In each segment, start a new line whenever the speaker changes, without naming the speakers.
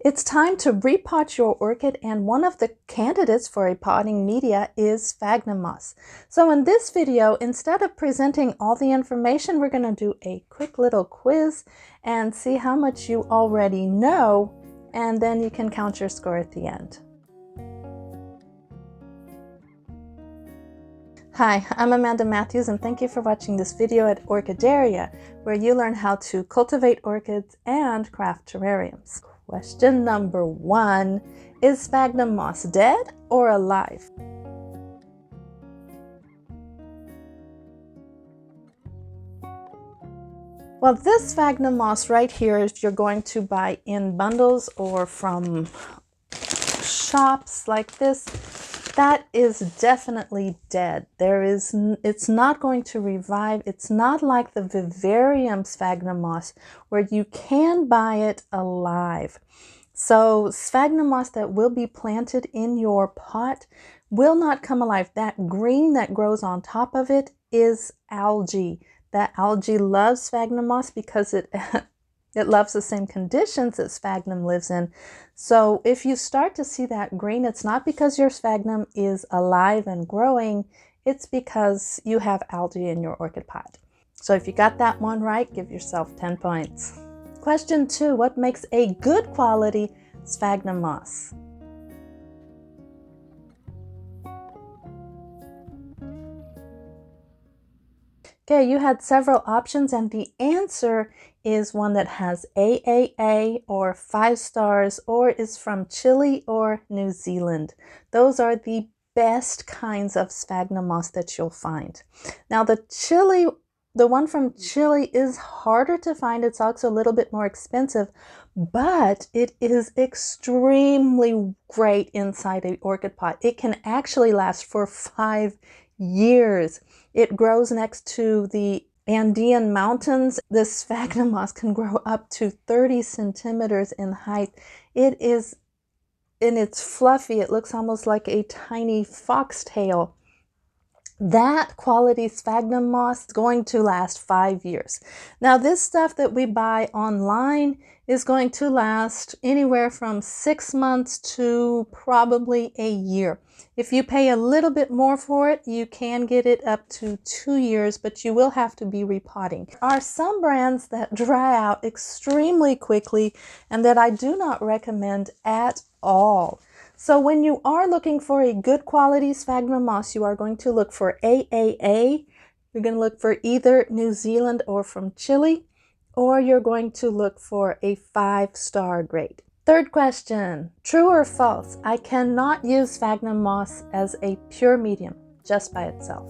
It's time to repot your orchid, and one of the candidates for a potting media is sphagnum moss. So in this video, instead of presenting all the information, we're going to do a quick little quiz and see how much you already know, and then you can count your score at the end. Hi, I'm Amanda Matthews, and thank you for watching this video at Orchideria, where you learn how to cultivate orchids and craft terrariums. Question number 1, is sphagnum moss dead or alive? Well, this sphagnum moss right here is you're going to buy in bundles or from shops like this. That is definitely dead. It's not going to revive. It's not like the vivarium sphagnum moss where you can buy it alive. So sphagnum moss that will be planted in your pot will not come alive. That green that grows on top of it is algae. That algae loves sphagnum moss because it loves the same conditions that sphagnum lives in. So if you start to see that green, it's not because your sphagnum is alive and growing, it's because you have algae in your orchid pot. So if you got that one right, give yourself 10 points. Question 2, what makes a good quality sphagnum moss? Okay, you had several options, and the answer is one that has AAA or 5 stars or is from Chile or New Zealand. Those are the best kinds of sphagnum moss that you'll find. Now the one from Chile is harder to find. It's also a little bit more expensive, but it is extremely great inside an orchid pot. It can actually last for 5 years. It grows next to the Andean mountains. This sphagnum moss can grow up to 30 centimeters in height. And it's fluffy. It looks almost like a tiny foxtail. That quality sphagnum moss is going to last 5 years. Now this stuff that we buy online is going to last anywhere from 6 months to probably a year. If you pay a little bit more for it, you can get it up to 2 years, but you will have to be repotting. There are some brands that dry out extremely quickly and that I do not recommend at all. So when you are looking for a good quality sphagnum moss, you are going to look for AAA. You're going to look for either New Zealand or from Chile, or you're going to look for a 5-star grade. Third question, true or false? I cannot use sphagnum moss as a pure medium, just by itself.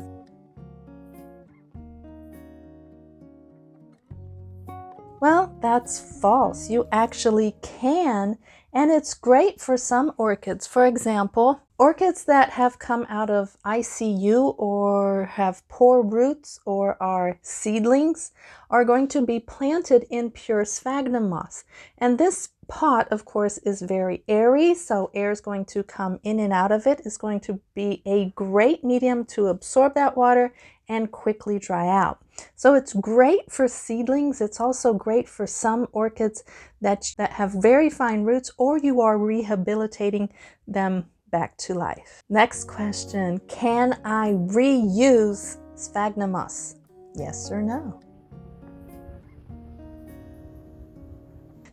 Well, that's false. You actually can, and it's great for some orchids. For example, orchids that have come out of ICU or have poor roots or are seedlings are going to be planted in pure sphagnum moss. And this pot, of course, is very airy, so air is going to come in and out of it. It's going to be a great medium to absorb that water and quickly dry out. So it's great for seedlings. It's also great for some orchids that have very fine roots, or you are rehabilitating them back to life. Next question, can I reuse sphagnum moss? Yes or no?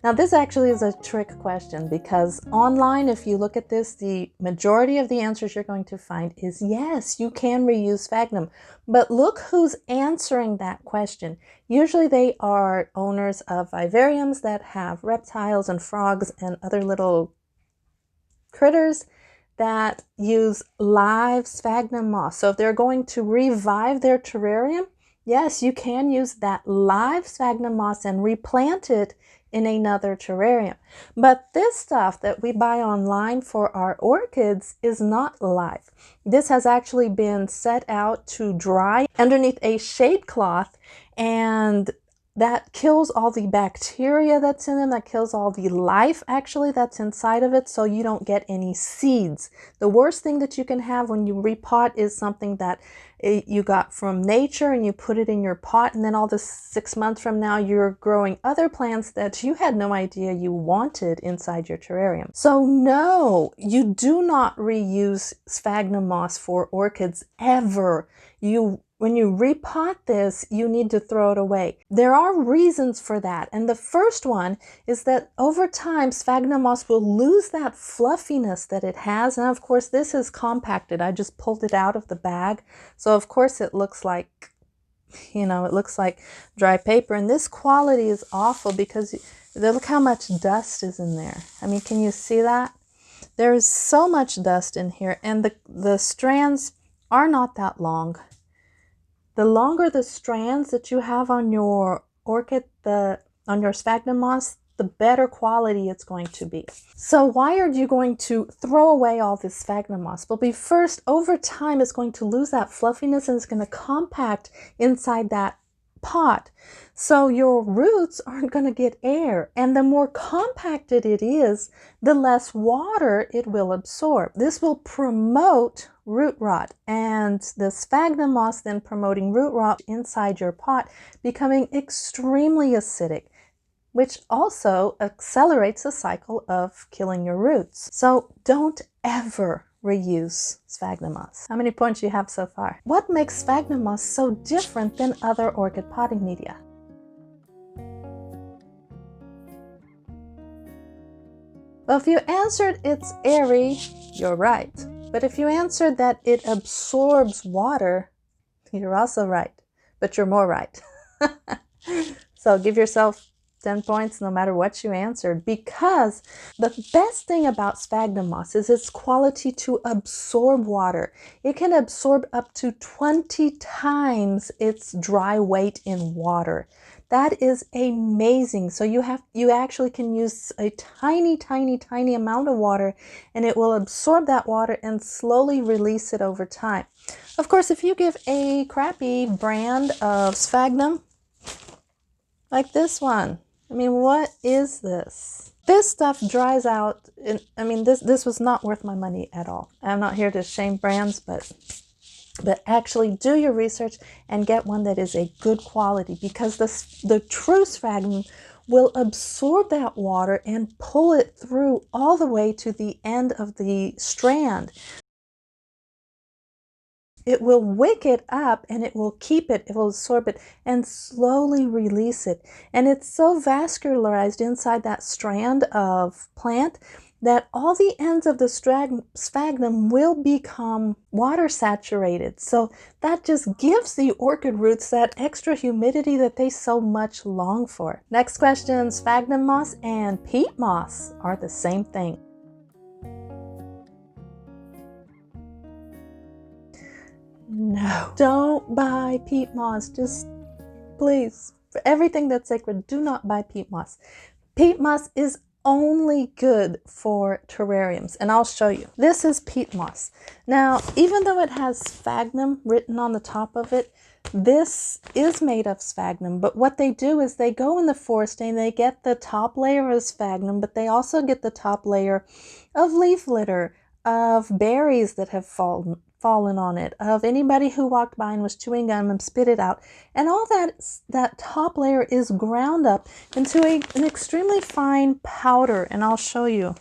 Now this actually is a trick question because online, if you look at this, the majority of the answers you're going to find is yes, you can reuse sphagnum. But look who's answering that question. Usually they are owners of vivariums that have reptiles and frogs and other little critters that use live sphagnum moss. So if they're going to revive their terrarium, yes, you can use that live sphagnum moss and replant it in another terrarium. But this stuff that we buy online for our orchids is not live. This has actually been set out to dry underneath a shade cloth, and that kills all the bacteria that's in them, that kills all the life actually that's inside of it, so you don't get any seeds. The worst thing that you can have when you repot is something that you got from nature and you put it in your pot, and then all this 6 months from now you're growing other plants that you had no idea you wanted inside your terrarium. So no, you do not reuse sphagnum moss for orchids ever. When you repot this, you need to throw it away. There are reasons for that. And the first one is that over time, sphagnum moss will lose that fluffiness that it has. And of course, this is compacted. I just pulled it out of the bag. So of course it looks like, it looks like dry paper. And this quality is awful because look how much dust is in there. I mean, can you see that? There is so much dust in here, and the strands are not that long. The longer the strands that you have on your orchid, on your sphagnum moss, the better quality it's going to be. So why are you going to throw away all this sphagnum moss? Well, first, over time, it's going to lose that fluffiness and it's going to compact inside that pot. So your roots aren't going to get air, and the more compacted it is, the less water it will absorb. This will promote root rot, and the sphagnum moss then promoting root rot inside your pot, becoming extremely acidic, which also accelerates the cycle of killing your roots. So don't ever reuse sphagnum moss. How many points you have so far? What makes sphagnum moss so different than other orchid potting media? Well, if you answered it's airy, you're right. But if you answered that it absorbs water, you're also right. But you're more right. So give yourself 10 points no matter what you answered, because the best thing about sphagnum moss is its quality to absorb water. It can absorb up to 20 times its dry weight in water. That is amazing. So you actually can use a tiny, tiny, tiny amount of water, and it will absorb that water and slowly release it over time. Of course, if you give a crappy brand of sphagnum, like this one, I mean, what is this? This stuff dries out. This was not worth my money at all. I'm not here to shame brands, but actually do your research and get one that is a good quality, because the true sphagnum will absorb that water and pull it through all the way to the end of the strand. It will wick it up and it will keep it, it will absorb it and slowly release it. And it's so vascularized inside that strand of plant that all the ends of the sphagnum will become water saturated. So that just gives the orchid roots that extra humidity that they so much long for. Next question, sphagnum moss and peat moss are the same thing. No, don't buy peat moss. Just please, for everything that's sacred, do not buy peat moss. Peat moss is only good for terrariums, and I'll show you. This is peat moss. Now, even though it has sphagnum written on the top of it, this is made of sphagnum, but what they do is they go in the forest and they get the top layer of sphagnum, but they also get the top layer of leaf litter, of berries that have fallen on it, of anybody who walked by and was chewing gum and spit it out, and all that top layer is ground up into an extremely fine powder, and I'll show you.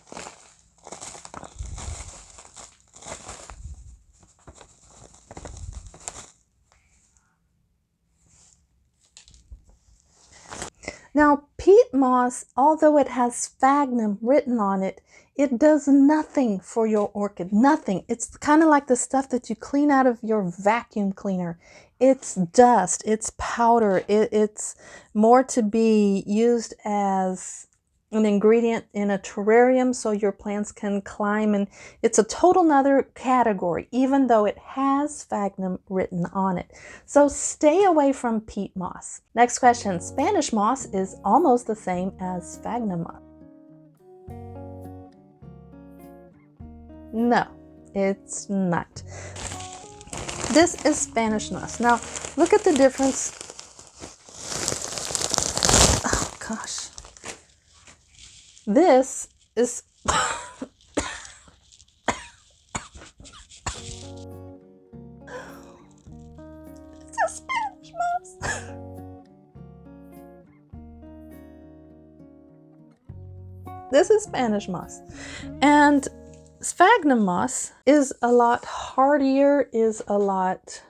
Now, peat moss, although it has sphagnum written on it, it does nothing for your orchid, nothing. It's kind of like the stuff that you clean out of your vacuum cleaner. It's dust, it's powder, it's more to be used as an ingredient in a terrarium so your plants can climb, and it's a total nother category, even though it has sphagnum written on it. So stay away from peat moss. Next question, Spanish moss is almost the same as sphagnum moss. No, it's not. This is Spanish moss. Now, look at the difference. gosh. This is it's a Spanish moss. This is Spanish moss. And sphagnum moss is a lot hardier, is a lot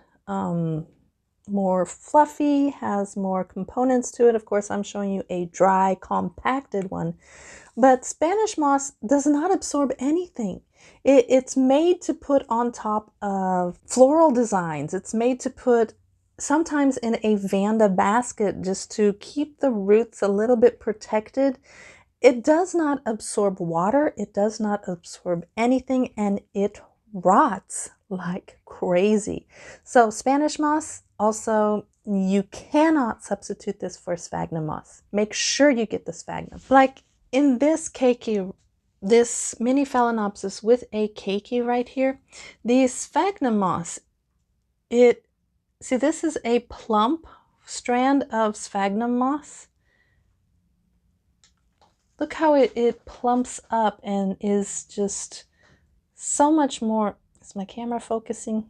more fluffy, has more components to it. Of course, I'm showing you a dry, compacted one. But Spanish moss does not absorb anything. It's made to put on top of floral designs. It's made to put sometimes in a Vanda basket just to keep the roots a little bit protected. It does not absorb water. It does not absorb anything, and it rots like crazy. So Spanish moss, also, you cannot substitute this for sphagnum moss. Make sure you get the sphagnum. Like in this keiki, this mini phalaenopsis with a keiki right here, the sphagnum moss, see, this is a plump strand of sphagnum moss. Look how it plumps up and is just so much more. Is my camera focusing?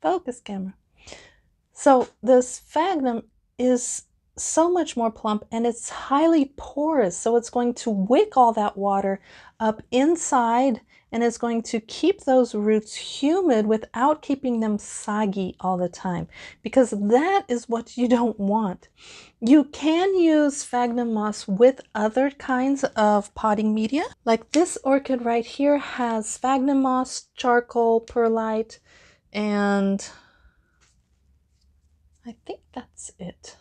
Focus, camera. So the sphagnum is so much more plump, and it's highly porous, so it's going to wick all that water up inside, and it's going to keep those roots humid without keeping them soggy all the time, because that is what you don't want. You can use sphagnum moss with other kinds of potting media. Like this orchid right here has sphagnum moss, charcoal, perlite, and I think that's it.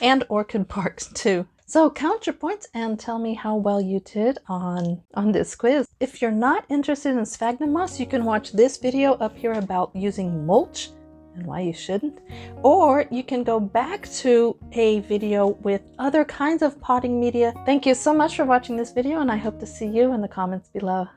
And orchid barks too. So count your points and tell me how well you did on this quiz. If you're not interested in sphagnum moss, you can watch this video up here about using mulch and why you shouldn't. Or you can go back to a video with other kinds of potting media. Thank you so much for watching this video, and I hope to see you in the comments below.